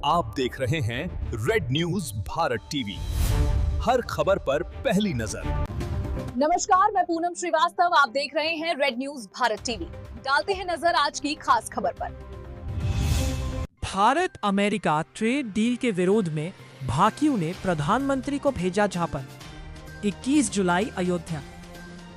आप देख रहे हैं रेड न्यूज भारत टीवी, हर खबर पर पहली नजर। नमस्कार, मैं पूनम श्रीवास्तव, आप देख रहे हैं रेड न्यूज भारत टीवी। डालते हैं नजर आज की खास खबर पर। भारत अमेरिका ट्रेड डील के विरोध में भाकियू ने प्रधानमंत्री को भेजा ज्ञापन। 21 जुलाई अयोध्या।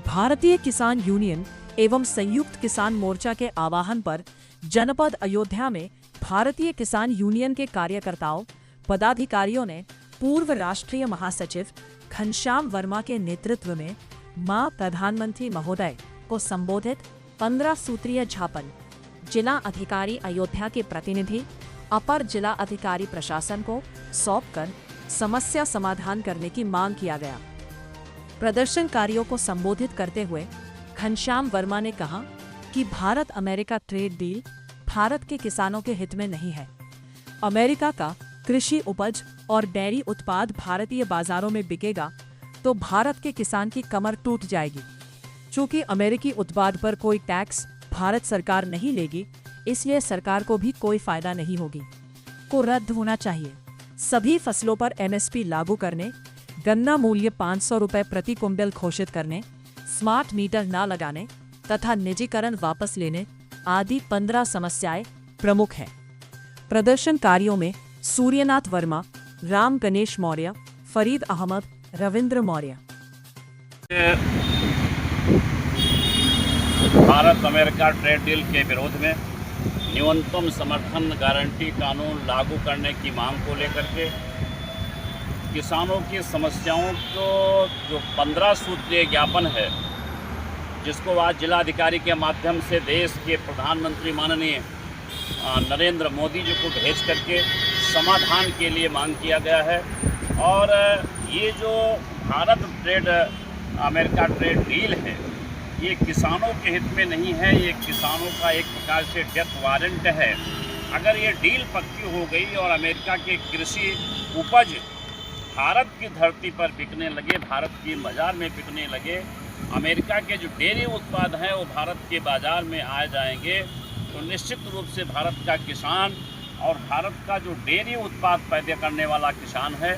भारतीय किसान यूनियन एवं संयुक्त किसान मोर्चा के आह्वान पर जनपद अयोध्या में भारतीय किसान यूनियन के कार्यकर्ताओं पदाधिकारियों ने पूर्व राष्ट्रीय महासचिव घनश्याम वर्मा के नेतृत्व में मां प्रधानमंत्री महोदय को संबोधित 15 सूत्रीय ज्ञापन जिला अधिकारी अयोध्या के प्रतिनिधि अपर जिला अधिकारी प्रशासन को सौंपकर समस्या समाधान करने की मांग किया गया। प्रदर्शनकारियों को संबोधित करते हुए घनश्याम वर्मा ने कहा कि Bharat America trade deal Bharat के किसानों के हित में नहीं है। अमेरिका का कृषि उपज और डेयरी उत्पाद भारतीय बाजारों में बिकेगा तो भारत के किसान की कमर टूट जाएगी। चूंकि अमेरिकी उत्पाद पर कोई टैक्स भारत सरकार नहीं लेगी, इसलिए सरकार को भी कोई फायदा नहीं होगी। को रद्द होना चाहिए। सभी फसलों पर MSP लागू करने, गन्ना मूल्य 500 रुपए प्रति कुंटल घोषित करने, स्मार्ट मीटर न लगाने तथा निजीकरण वापस लेने आदि 15 समस्याएं प्रमुख हैं। प्रदर्शनकारियों में Suryanath Verma, Ram Ganesh Maurya, Farid Ahmed, Ravindra Maurya. Bharat America trade deal के विरोध में न्यूनतम समर्थन गारंटी कानून लागू करने की मांग को लेकर के किसानों की समस्याओं को जो 15 सूत्रीय ज्ञापन है, जिसको आज जिलाधिकारी के माध्यम से देश के प्रधानमंत्री माननीय नरेंद्र मोदी जी को भेज करके समाधान के लिए मांग किया गया है। और ये जो भारत अमेरिका ट्रेड डील है, ये किसानों के हित में नहीं है। ये किसानों का एक प्रकार से डेथ वारंट है। अगर ये डील पक्की हो गई और अमेरिका के कृषि उपज भारत की धरती पर बिकने लगे, भारत की बाज़ार में बिकने लगे, अमेरिका के जो डेयरी उत्पाद हैं वो भारत के बाज़ार में आ जाएंगे, तो निश्चित रूप से भारत का किसान और भारत का जो डेयरी उत्पाद पैदा करने वाला किसान है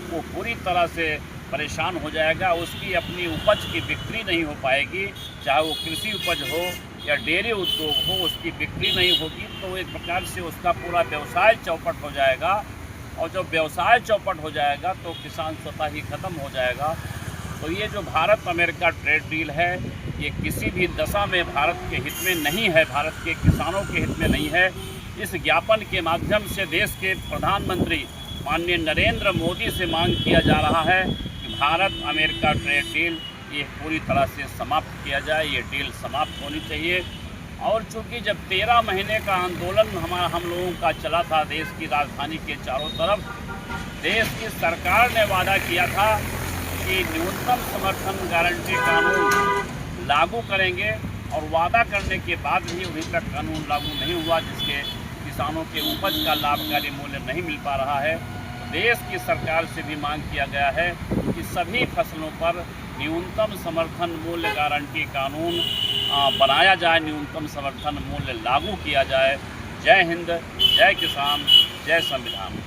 वो पूरी तरह से परेशान हो जाएगा। उसकी अपनी उपज की बिक्री नहीं हो पाएगी, चाहे वो कृषि उपज हो या डेयरी उद्योग हो, उसकी बिक्री नहीं होगी। तो एक प्रकार से उसका पूरा व्यवसाय चौपट हो जाएगा, और जब व्यवसाय चौपट हो जाएगा तो किसान स्वतः ही ख़त्म हो जाएगा। तो ये जो भारत अमेरिका ट्रेड डील है, ये किसी भी दशा में भारत के हित में नहीं है, भारत के किसानों के हित में नहीं है। इस ज्ञापन के माध्यम से देश के प्रधानमंत्री माननीय नरेंद्र मोदी से मांग किया जा रहा है कि भारत अमेरिका ट्रेड डील ये पूरी तरह से समाप्त किया जाए, ये डील समाप्त होनी चाहिए। और चूँकि जब 13 महीने का आंदोलन हम लोगों का चला था देश की राजधानी के चारों तरफ, देश की सरकार ने वादा किया था कि न्यूनतम समर्थन गारंटी कानून लागू करेंगे, और वादा करने के बाद भी अभी तक कानून लागू नहीं हुआ, जिसके किसानों के उपज का लाभकारी मूल्य नहीं मिल पा रहा है। देश की सरकार से भी मांग किया गया है कि सभी फसलों पर न्यूनतम समर्थन मूल्य गारंटी कानून बनाया जाए, न्यूनतम समर्थन मूल्य लागू किया जाए। जय हिंद, जय किसान, जय संविधान।